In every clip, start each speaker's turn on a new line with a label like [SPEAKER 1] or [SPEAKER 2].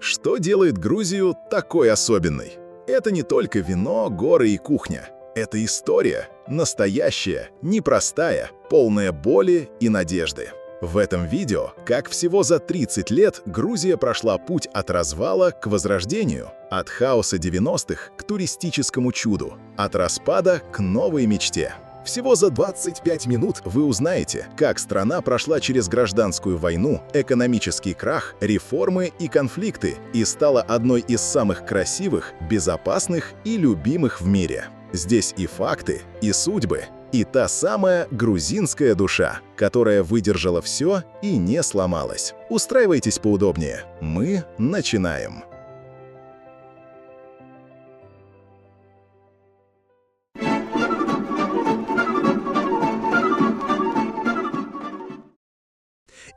[SPEAKER 1] Что делает Грузию такой особенной? Это не только вино, горы и кухня. Это история, настоящая, непростая, полная боли и надежды. В этом видео, как всего за 30 лет Грузия прошла путь от развала к возрождению, от хаоса 90-х к туристическому чуду, от распада к новой мечте. Всего за 25 минут вы узнаете, как страна прошла через гражданскую войну, экономический крах, реформы и конфликты и стала одной из самых красивых, безопасных и любимых в мире. Здесь и факты, и судьбы, и та самая грузинская душа, которая выдержала все и не сломалась. Устраивайтесь поудобнее. Мы начинаем.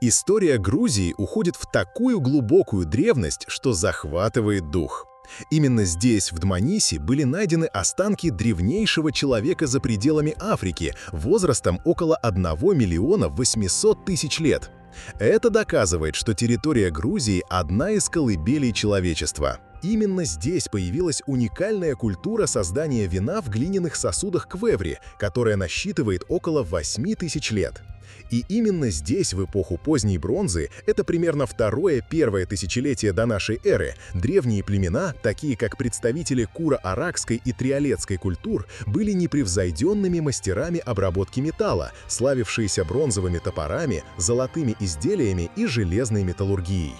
[SPEAKER 1] История Грузии уходит в такую глубокую древность, что захватывает дух. Именно здесь, в Дманисе, были найдены останки древнейшего человека за пределами Африки, возрастом около 1 миллиона 800 тысяч лет. Это доказывает, что территория Грузии – одна из колыбелей человечества. Именно здесь появилась уникальная культура создания вина в глиняных сосудах квеври, которая насчитывает около 8000 лет. И именно здесь, в эпоху поздней бронзы, это примерно второе-первое тысячелетие до нашей эры, древние племена, такие как представители куро-аракской и триолетской культур, были непревзойденными мастерами обработки металла, славившиеся бронзовыми топорами, золотыми изделиями и железной металлургией.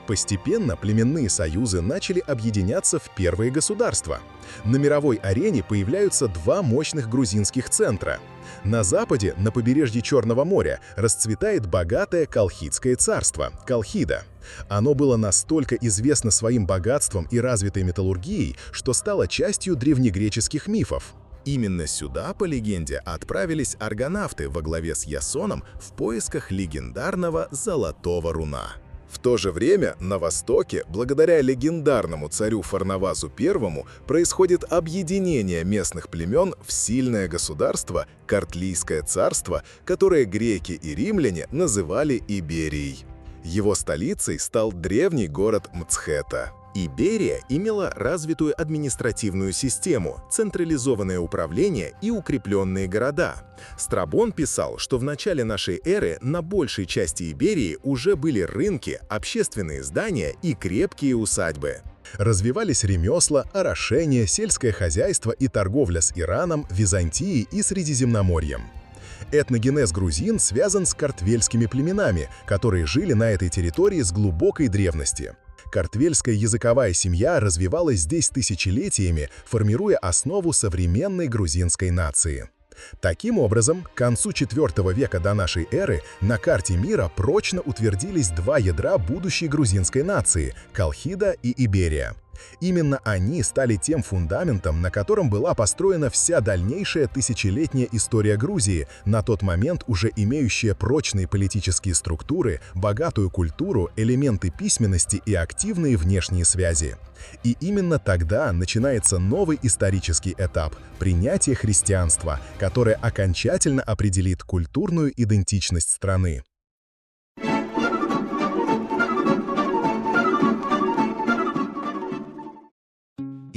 [SPEAKER 1] Постепенно племенные союзы начали объединяться в первые государства. На мировой арене появляются два мощных грузинских центра. На западе, на побережье Черного моря, расцветает богатое Колхидское царство – Колхида. Оно было настолько известно своим богатством и развитой металлургией, что стало частью древнегреческих мифов. Именно сюда, по легенде, отправились аргонавты во главе с Ясоном в поисках легендарного Золотого Руна. В то же время на Востоке, благодаря легендарному царю Фарнавазу I, происходит объединение местных племен в сильное государство – Картлийское царство, которое греки и римляне называли Иберией. Его столицей стал древний город Мцхета. Иберия имела развитую административную систему, централизованное управление и укрепленные города. Страбон писал, что в начале нашей эры на большей части Иберии уже были рынки, общественные здания и крепкие усадьбы. Развивались ремесла, орошение, сельское хозяйство и торговля с Ираном, Византией и Средиземноморьем. Этногенез грузин связан с картвельскими племенами, которые жили на этой территории с глубокой древности. Картвельская языковая семья развивалась здесь тысячелетиями, формируя основу современной грузинской нации. Таким образом, к концу IV века до нашей эры на карте мира прочно утвердились два ядра будущей грузинской нации – Колхида и Иберия. Именно они стали тем фундаментом, на котором была построена вся дальнейшая тысячелетняя история Грузии, на тот момент уже имеющая прочные политические структуры, богатую культуру, элементы письменности и активные внешние связи. И именно тогда начинается новый исторический этап – принятие христианства, которое окончательно определит культурную идентичность страны.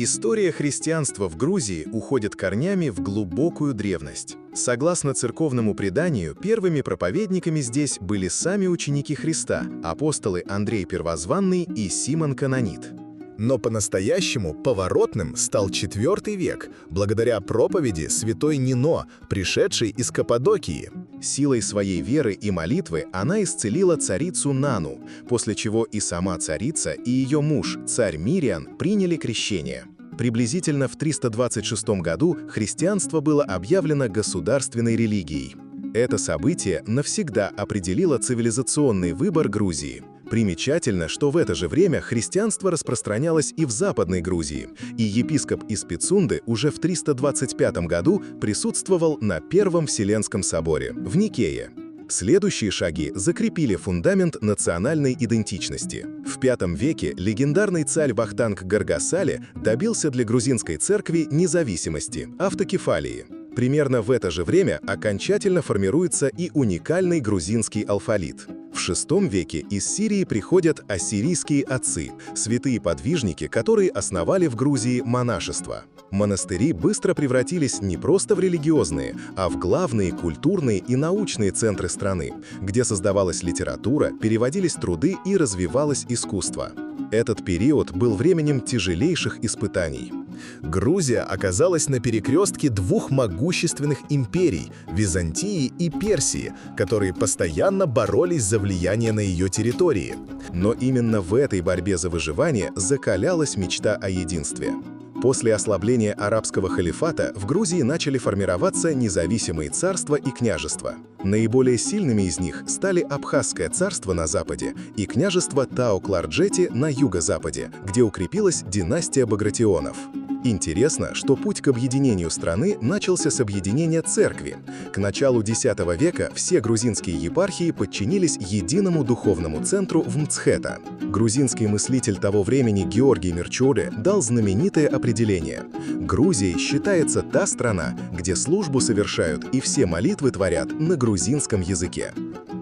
[SPEAKER 1] История христианства в Грузии уходит корнями в глубокую древность. Согласно церковному преданию, первыми проповедниками здесь были сами ученики Христа, апостолы Андрей Первозванный и Симон Канонит. Но по-настоящему поворотным стал IV век, благодаря проповеди святой Нино, пришедшей из Каппадокии. Силой своей веры и молитвы она исцелила царицу Нану, после чего и сама царица, и ее муж, царь Мириан, приняли крещение. Приблизительно в 326 году христианство было объявлено государственной религией. Это событие навсегда определило цивилизационный выбор Грузии. Примечательно, что в это же время христианство распространялось и в Западной Грузии, и епископ из Пицунды уже в 325 году присутствовал на Первом Вселенском соборе в Никее. Следующие шаги закрепили фундамент национальной идентичности. В V веке легендарный царь Вахтанг Гаргасале добился для грузинской церкви независимости, автокефалии. Примерно в это же время окончательно формируется и уникальный грузинский алфавит. В VI веке из Сирии приходят ассирийские отцы, святые подвижники, которые основали в Грузии монашество. Монастыри быстро превратились не просто в религиозные, а в главные культурные и научные центры страны, где создавалась литература, переводились труды и развивалось искусство. Этот период был временем тяжелейших испытаний. Грузия оказалась на перекрестке двух могущественных империй – Византии и Персии, которые постоянно боролись за влияние на ее территории. Но именно в этой борьбе за выживание закалялась мечта о единстве. После ослабления арабского халифата в Грузии начали формироваться независимые царства и княжества. Наиболее сильными из них стали Абхазское царство на западе и княжество Тао-Кларджети на юго-западе, где укрепилась династия Багратионов. Интересно, что путь к объединению страны начался с объединения церкви. К началу X века все грузинские епархии подчинились единому духовному центру в Мцхета. Грузинский мыслитель того времени Георгий Мирчоре дал знаменитое определение: «Грузией считается та страна, где службу совершают и все молитвы творят на грузинском языке».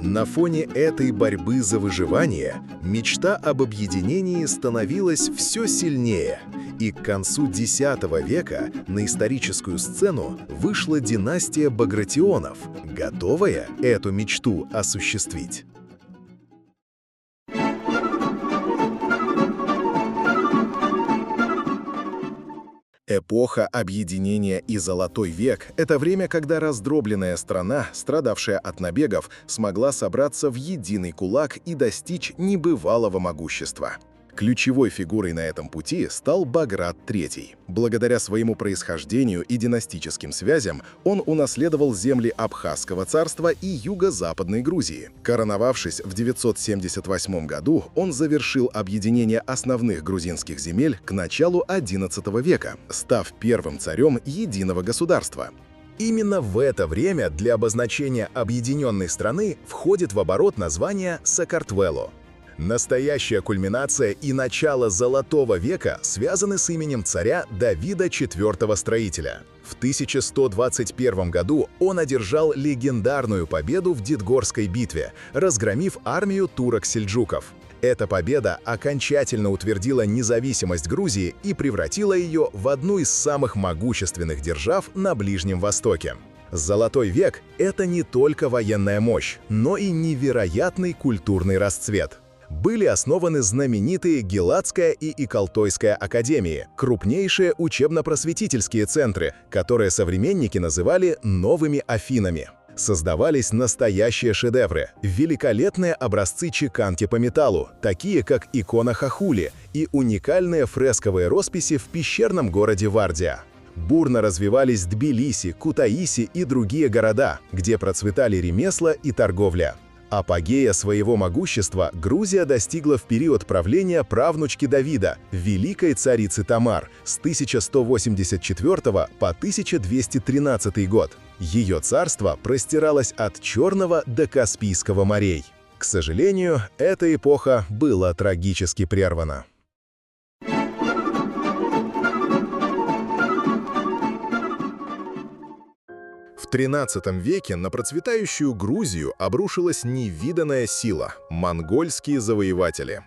[SPEAKER 1] На фоне этой борьбы за выживание мечта об объединении становилась все сильнее, и к концу X века на историческую сцену вышла династия Багратионов, готовая эту мечту осуществить. Эпоха объединения и Золотой век – это время, когда раздробленная страна, страдавшая от набегов, смогла собраться в единый кулак и достичь небывалого могущества. Ключевой фигурой на этом пути стал Баграт III. Благодаря своему происхождению и династическим связям он унаследовал земли Абхазского царства и юго-западной Грузии. Короновавшись в 978 году, он завершил объединение основных грузинских земель к началу XI века, став первым царем единого государства. Именно в это время для обозначения объединенной страны входит в оборот название Сакартвело. Настоящая кульминация и начало Золотого века связаны с именем царя Давида IV Строителя. В 1121 году он одержал легендарную победу в Дидгорской битве, разгромив армию турок-сельджуков. Эта победа окончательно утвердила независимость Грузии и превратила ее в одну из самых могущественных держав на Ближнем Востоке. Золотой век – это не только военная мощь, но и невероятный культурный расцвет. Были основаны знаменитые Геладская и Икалтойская академии, крупнейшие учебно-просветительские центры, которые современники называли «новыми Афинами». Создавались настоящие шедевры, великолепные образцы чеканки по металлу, такие как икона Хахули и уникальные фресковые росписи в пещерном городе Вардия. Бурно развивались Тбилиси, Кутаиси и другие города, где процветали ремесла и торговля. Апогея своего могущества Грузия достигла в период правления правнучки Давида, великой царицы Тамар, с 1184 по 1213 год. Ее царство простиралось от Черного до Каспийского морей. К сожалению, эта эпоха была трагически прервана. В XIII веке на процветающую Грузию обрушилась невиданная сила – монгольские завоеватели.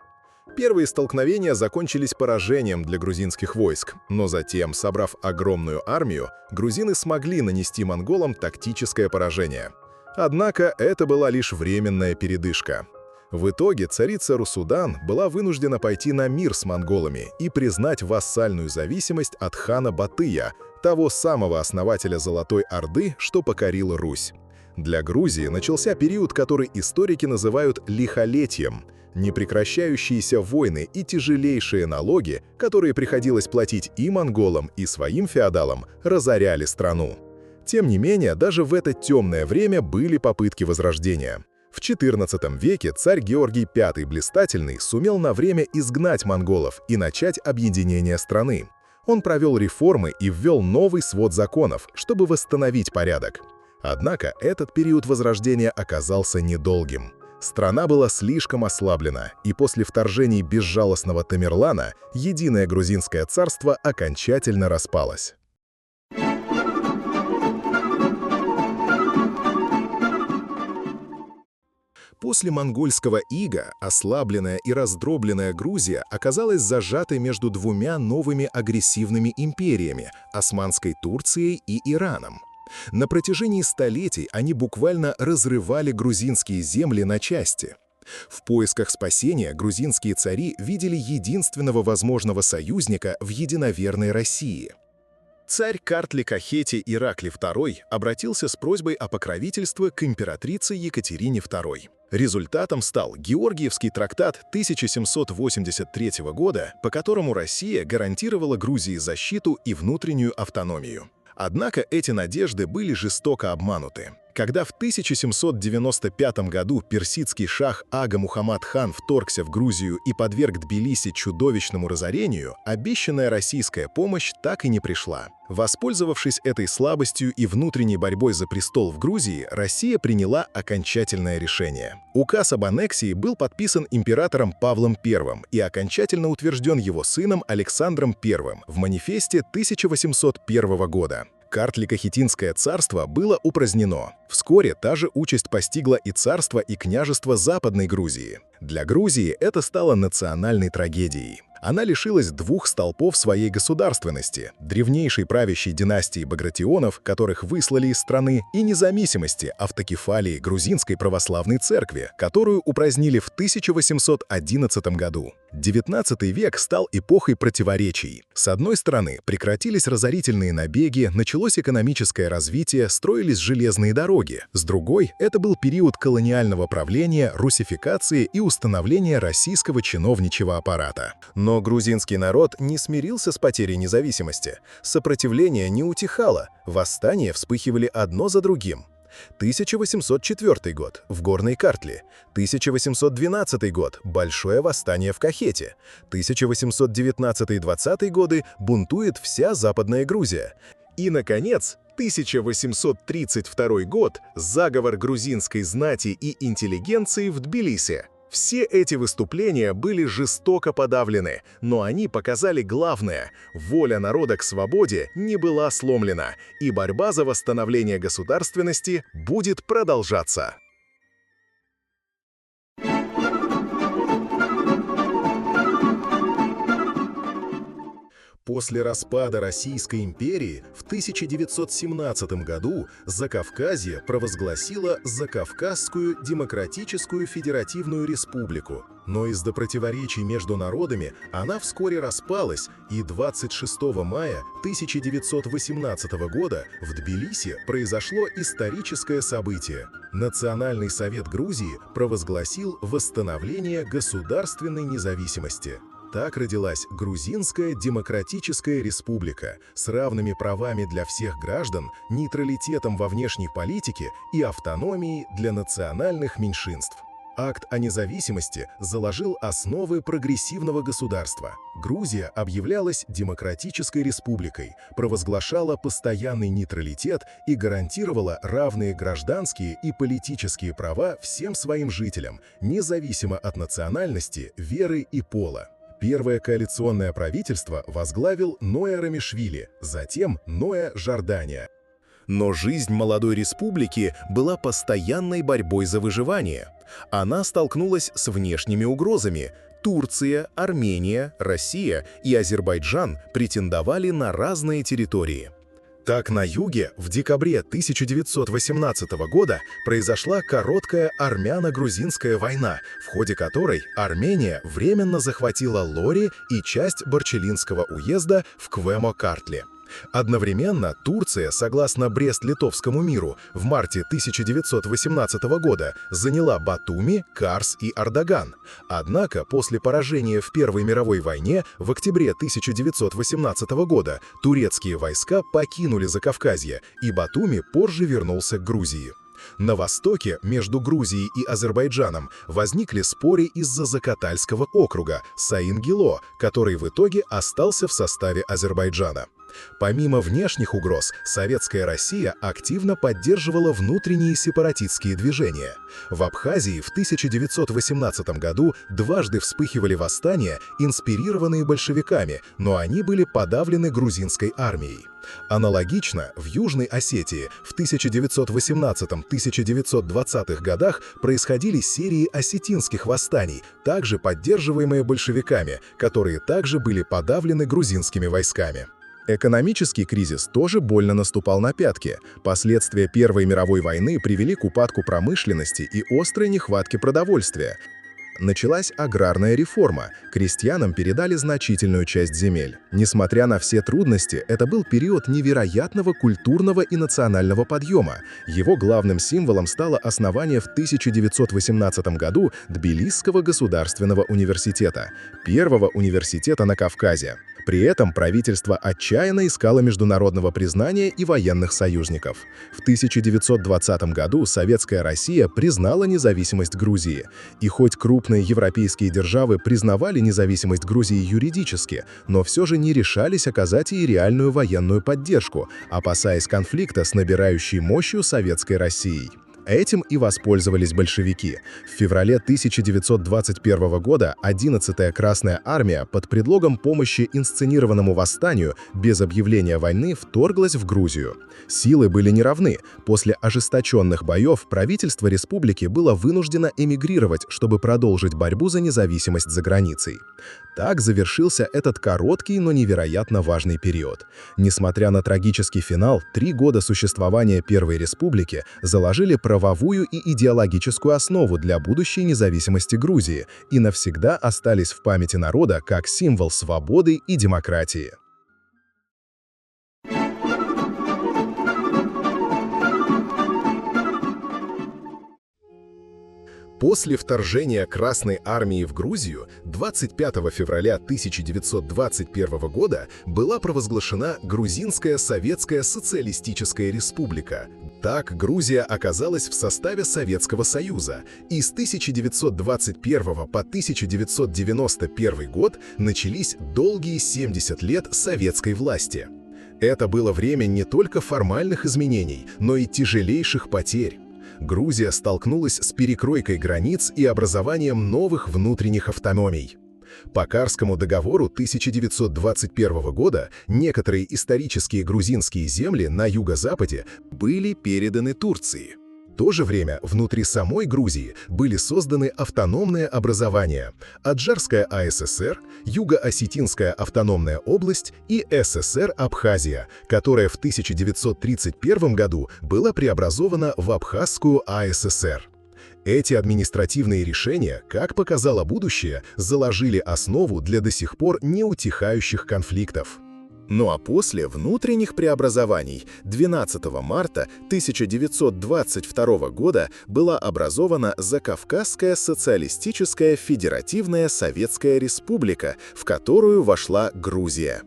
[SPEAKER 1] Первые столкновения закончились поражением для грузинских войск, но затем, собрав огромную армию, грузины смогли нанести монголам тактическое поражение. Однако это была лишь временная передышка. В итоге царица Русудан была вынуждена пойти на мир с монголами и признать вассальную зависимость от хана Батыя, того самого основателя Золотой Орды, что покорил Русь. Для Грузии начался период, который историки называют лихолетием. Непрекращающиеся войны и тяжелейшие налоги, которые приходилось платить и монголам, и своим феодалам, разоряли страну. Тем не менее, даже в это темное время были попытки возрождения. В XIV веке царь Георгий V Блистательный сумел на время изгнать монголов и начать объединение страны. Он провел реформы и ввел новый свод законов, чтобы восстановить порядок. Однако этот период возрождения оказался недолгим. Страна была слишком ослаблена, и после вторжений безжалостного Тамерлана единое грузинское царство окончательно распалось. После монгольского ига ослабленная и раздробленная Грузия оказалась зажатой между двумя новыми агрессивными империями – Османской Турцией и Ираном. На протяжении столетий они буквально разрывали грузинские земли на части. В поисках спасения грузинские цари видели единственного возможного союзника в единоверной России. Царь Картли Кахети Ираклий II обратился с просьбой о покровительстве к императрице Екатерине II. Результатом стал Георгиевский трактат 1783 года, по которому Россия гарантировала Грузии защиту и внутреннюю автономию. Однако эти надежды были жестоко обмануты. Когда в 1795 году персидский шах Ага Мухаммад хан вторгся в Грузию и подверг Тбилиси чудовищному разорению, обещанная российская помощь так и не пришла. Воспользовавшись этой слабостью и внутренней борьбой за престол в Грузии, Россия приняла окончательное решение. Указ об аннексии был подписан императором Павлом I и окончательно утвержден его сыном Александром I в манифесте 1801 года. Картлико-Хитинское царство было упразднено. Вскоре та же участь постигла и царство, и княжество Западной Грузии. Для Грузии это стало национальной трагедией. Она лишилась двух столпов своей государственности – древнейшей правящей династии Багратионов, которых выслали из страны, и независимости автокефалии Грузинской православной церкви, которую упразднили в 1811 году. XIX век стал эпохой противоречий. С одной стороны, прекратились разорительные набеги, началось экономическое развитие, строились железные дороги. С другой, это был период колониального правления, руссификации и установления российского чиновничьего аппарата. Но грузинский народ не смирился с потерей независимости. Сопротивление не утихало, восстания вспыхивали одно за другим. 1804 год – в Горной Картли, 1812 год – Большое восстание в Кахете, 1819-20 годы – бунтует вся Западная Грузия. И, наконец, 1832 год – заговор грузинской знати и интеллигенции в Тбилиси. Все эти выступления были жестоко подавлены, но они показали главное – воля народа к свободе не была сломлена, и борьба за восстановление государственности будет продолжаться. После распада Российской империи в 1917 году Закавказье провозгласило Закавказскую Демократическую Федеративную Республику, но из-за противоречий между народами она вскоре распалась, и 26 мая 1918 года в Тбилиси произошло историческое событие. Национальный совет Грузии провозгласил восстановление государственной независимости. Так родилась Грузинская Демократическая Республика с равными правами для всех граждан, нейтралитетом во внешней политике и автономией для национальных меньшинств. Акт о независимости заложил основы прогрессивного государства. Грузия объявлялась демократической республикой, провозглашала постоянный нейтралитет и гарантировала равные гражданские и политические права всем своим жителям, независимо от национальности, веры и пола. Первое коалиционное правительство возглавил Ноя Рамишвили, затем Ноя Жордания. Но жизнь молодой республики была постоянной борьбой за выживание. Она столкнулась с внешними угрозами. Турция, Армения, Россия и Азербайджан претендовали на разные территории. Так, на юге в декабре 1918 года произошла короткая армяно-грузинская война, в ходе которой Армения временно захватила Лори и часть Борчелинского уезда в Квемо-Картле. Одновременно Турция, согласно Брест-Литовскому миру, в марте 1918 года заняла Батуми, Карс и Ардаган. Однако после поражения в Первой мировой войне в октябре 1918 года турецкие войска покинули Закавказье, и Батуми позже вернулся к Грузии. На востоке между Грузией и Азербайджаном возникли споры из-за Закатальского округа Саин-Гило, который в итоге остался в составе Азербайджана. Помимо внешних угроз, Советская Россия активно поддерживала внутренние сепаратистские движения. В Абхазии в 1918 году дважды вспыхивали восстания, инспирированные большевиками, но они были подавлены грузинской армией. Аналогично, в Южной Осетии в 1918-1920 годах происходили серии осетинских восстаний, также поддерживаемые большевиками, которые также были подавлены грузинскими войсками. Экономический кризис тоже больно наступал на пятки. Последствия Первой мировой войны привели к упадку промышленности и острой нехватке продовольствия. Началась аграрная реформа, крестьянам передали значительную часть земель. Несмотря на все трудности, это был период невероятного культурного и национального подъема. Его главным символом стало основание в 1918 году Тбилисского государственного университета, первого университета на Кавказе. При этом правительство отчаянно искало международного признания и военных союзников. В 1920 году Советская Россия признала независимость Грузии. И хоть крупные европейские державы признавали независимость Грузии юридически, но все же не решались оказать ей реальную военную поддержку, опасаясь конфликта с набирающей мощью Советской Россией. Этим и воспользовались большевики. В феврале 1921 года 11-я Красная армия под предлогом помощи инсценированному восстанию без объявления войны вторглась в Грузию. Силы были неравны. После ожесточенных боев правительство республики было вынуждено эмигрировать, чтобы продолжить борьбу за независимость за границей. Так завершился этот короткий, но невероятно важный период. Несмотря на трагический финал, 3 года существования Первой Республики заложили правовую и идеологическую основу для будущей независимости Грузии и навсегда остались в памяти народа как символ свободы и демократии. После вторжения Красной армии в Грузию 25 февраля 1921 года была провозглашена Грузинская Советская Социалистическая Республика. Так Грузия оказалась в составе Советского Союза, и с 1921 по 1991 год начались долгие 70 лет советской власти. Это было время не только формальных изменений, но и тяжелейших потерь. Грузия столкнулась с перекройкой границ и образованием новых внутренних автономий. По Карскому договору 1921 года некоторые исторические грузинские земли на юго-западе были переданы Турции. В то же время внутри самой Грузии были созданы автономные образования – Аджарская АССР, Юго-Осетинская автономная область и ССР Абхазия, которая в 1931 году была преобразована в Абхазскую АССР. Эти административные решения, как показало будущее, заложили основу для до сих пор не утихающих конфликтов. Ну а после внутренних преобразований 12 марта 1922 года была образована Закавказская социалистическая федеративная Советская Республика, в которую вошла Грузия.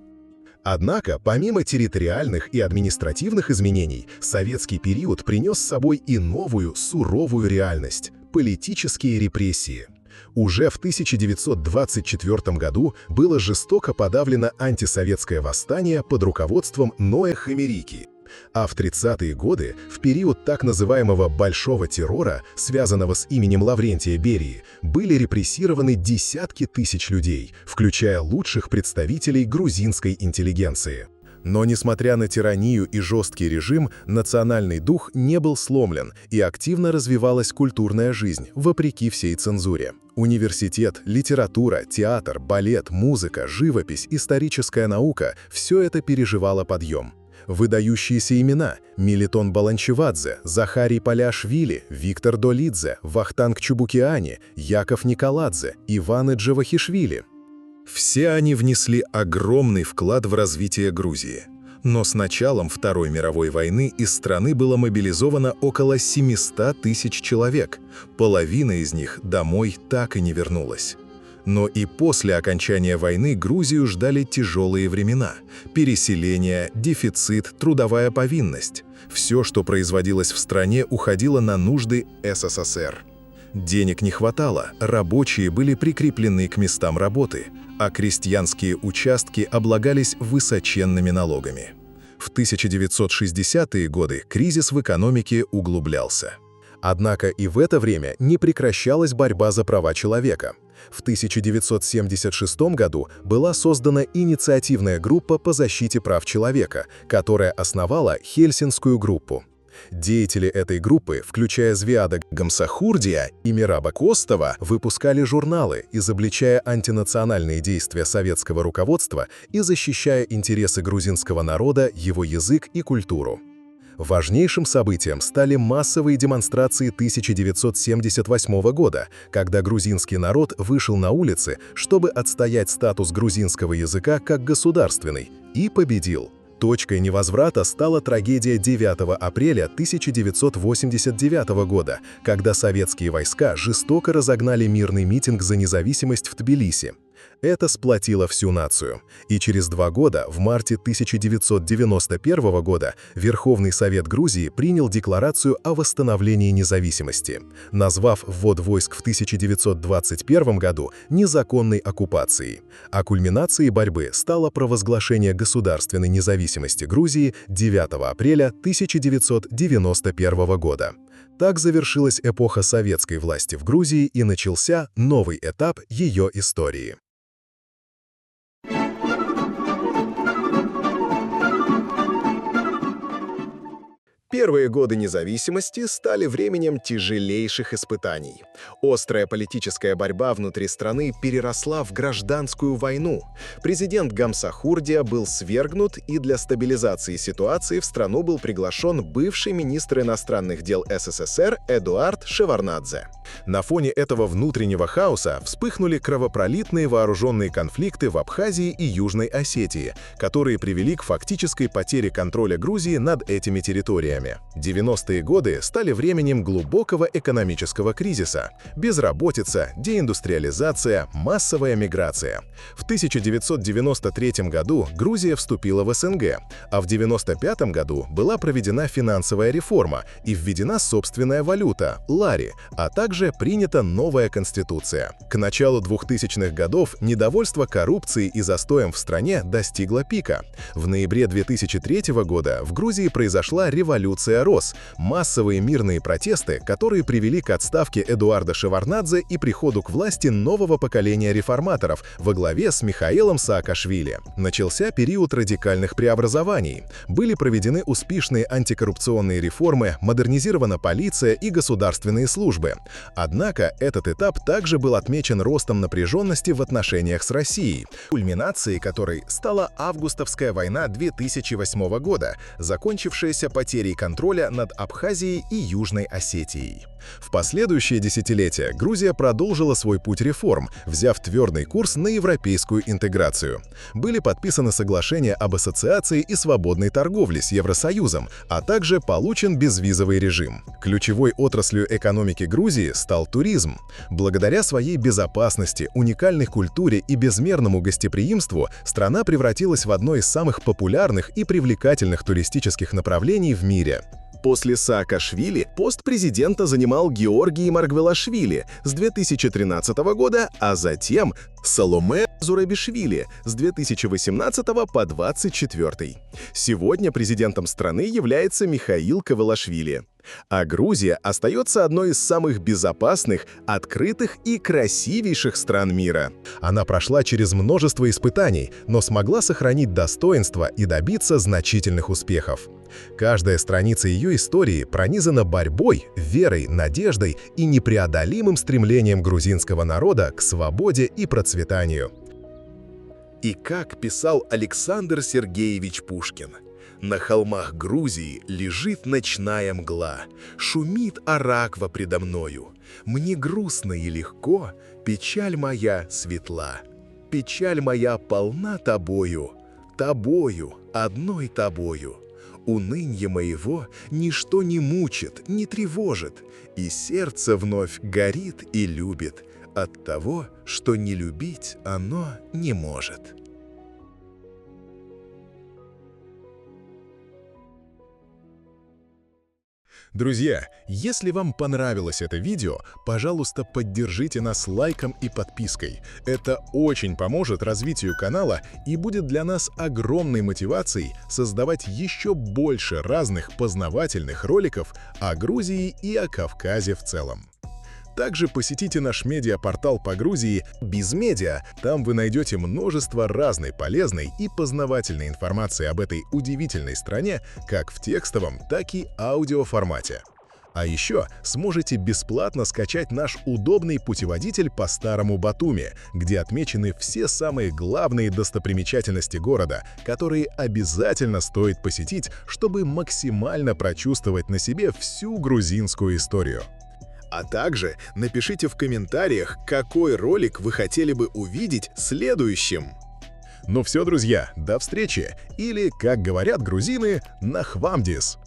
[SPEAKER 1] Однако, помимо территориальных и административных изменений, советский период принес с собой и новую суровую реальность – политические репрессии. Уже в 1924 году было жестоко подавлено антисоветское восстание под руководством Ноэ Хамерики. А в 30-е годы, в период так называемого «большого террора», связанного с именем Лаврентия Берии, были репрессированы десятки тысяч людей, включая лучших представителей грузинской интеллигенции. Но, несмотря на тиранию и жесткий режим, национальный дух не был сломлен, и активно развивалась культурная жизнь, вопреки всей цензуре. Университет, литература, театр, балет, музыка, живопись, историческая наука – все это переживало подъем. Выдающиеся имена – Мелитон Баланчевадзе, Захарий Поляшвили, Виктор Долидзе, Вахтанг Чубукиани, Яков Николадзе, Иван Джавахишвили. Все они внесли огромный вклад в развитие Грузии. Но с началом Второй мировой войны из страны было мобилизовано около 700 тысяч человек. Половина из них домой так и не вернулась. Но и после окончания войны Грузию ждали тяжелые времена. Переселение, дефицит, трудовая повинность. Все, что производилось в стране, уходило на нужды СССР. Денег не хватало, рабочие были прикреплены к местам работы, а крестьянские участки облагались высоченными налогами. В 1960-е годы кризис в экономике углублялся. Однако и в это время не прекращалась борьба за права человека. В 1976 году была создана инициативная группа по защите прав человека, которая основала Хельсинскую группу. Деятели этой группы, включая Звиада Гамсахурдия и Мираба Костова, выпускали журналы, изобличая антинациональные действия советского руководства и защищая интересы грузинского народа, его язык и культуру. Важнейшим событием стали массовые демонстрации 1978 года, когда грузинский народ вышел на улицы, чтобы отстоять статус грузинского языка как государственный, и победил. Точкой невозврата стала трагедия 9 апреля 1989 года, когда советские войска жестоко разогнали мирный митинг за независимость в Тбилиси. Это сплотило всю нацию. И через 2 года, в марте 1991 года, Верховный Совет Грузии принял декларацию о восстановлении независимости, назвав ввод войск в 1921 году незаконной оккупацией. А кульминацией борьбы стало провозглашение государственной независимости Грузии 9 апреля 1991 года. Так завершилась эпоха советской власти в Грузии и начался новый этап ее истории.
[SPEAKER 2] Первые годы независимости стали временем тяжелейших испытаний. Острая политическая борьба внутри страны переросла в гражданскую войну. Президент Гамсахурдия был свергнут, и для стабилизации ситуации в страну был приглашен бывший министр иностранных дел СССР Эдуард Шеварднадзе.
[SPEAKER 1] На фоне этого внутреннего хаоса вспыхнули кровопролитные вооруженные конфликты в Абхазии и Южной Осетии, которые привели к фактической потере контроля Грузии над этими территориями. 90-е годы стали временем глубокого экономического кризиса. Безработица, деиндустриализация, массовая миграция. В 1993 году Грузия вступила в СНГ, а в 1995 году была проведена финансовая реформа и введена собственная валюта – лари, а также принята новая конституция. К началу 2000-х годов недовольство коррупцией и застоем в стране достигло пика. В ноябре 2003 года в Грузии произошла революция РОС, массовые мирные протесты, которые привели к отставке Эдуарда Шеварднадзе и приходу к власти нового поколения реформаторов во главе с Михаилом Саакашвили. Начался период радикальных преобразований. Были проведены успешные антикоррупционные реформы, модернизирована полиция и государственные службы. Однако этот этап также был отмечен ростом напряженности в отношениях с Россией, кульминацией которой стала августовская война 2008 года, закончившаяся потерей контроля над Абхазией и Южной Осетией. В последующие десятилетия Грузия продолжила свой путь реформ, взяв твердый курс на европейскую интеграцию. Были подписаны соглашения об ассоциации и свободной торговле с Евросоюзом, а также получен безвизовый режим. Ключевой отраслью экономики Грузии стал туризм. Благодаря своей безопасности, уникальной культуре и безмерному гостеприимству страна превратилась в одно из самых популярных и привлекательных туристических направлений в мире.
[SPEAKER 2] После Саакашвили пост президента занимал Георгий Маргвелашвили с 2013 года, а затем Саломе Зурабишвили с 2018 по 2024. Сегодня президентом страны является Михаил Кавелашвили. А Грузия остается одной из самых безопасных, открытых и красивейших стран мира.
[SPEAKER 1] Она прошла через множество испытаний, но смогла сохранить достоинство и добиться значительных успехов. Каждая страница ее истории пронизана борьбой, верой, надеждой и непреодолимым стремлением грузинского народа к свободе и процветанию.
[SPEAKER 2] И как писал Александр Сергеевич Пушкин: «На холмах Грузии лежит ночная мгла, шумит Араква предо мною. Мне грустно и легко, печаль моя светла. Печаль моя полна тобою, тобою, одной тобою. Унынье моего ничто не мучит, не тревожит, и сердце вновь горит и любит от того, что не любить оно не может».
[SPEAKER 1] Друзья, если вам понравилось это видео, пожалуйста, поддержите нас лайком и подпиской. Это очень поможет развитию канала и будет для нас огромной мотивацией создавать еще больше разных познавательных роликов о Грузии и о Кавказе в целом. Также посетите наш медиапортал по Грузии «Bizmedia». Там вы найдете множество разной полезной и познавательной информации об этой удивительной стране как в текстовом, так и аудиоформате. А еще сможете бесплатно скачать наш удобный путеводитель по Старому Батуми, где отмечены все самые главные достопримечательности города, которые обязательно стоит посетить, чтобы максимально прочувствовать на себе всю грузинскую историю.
[SPEAKER 2] А также напишите в комментариях, какой ролик вы хотели бы увидеть следующим.
[SPEAKER 1] Ну все, друзья, до встречи, или, как говорят грузины, нахвамдис!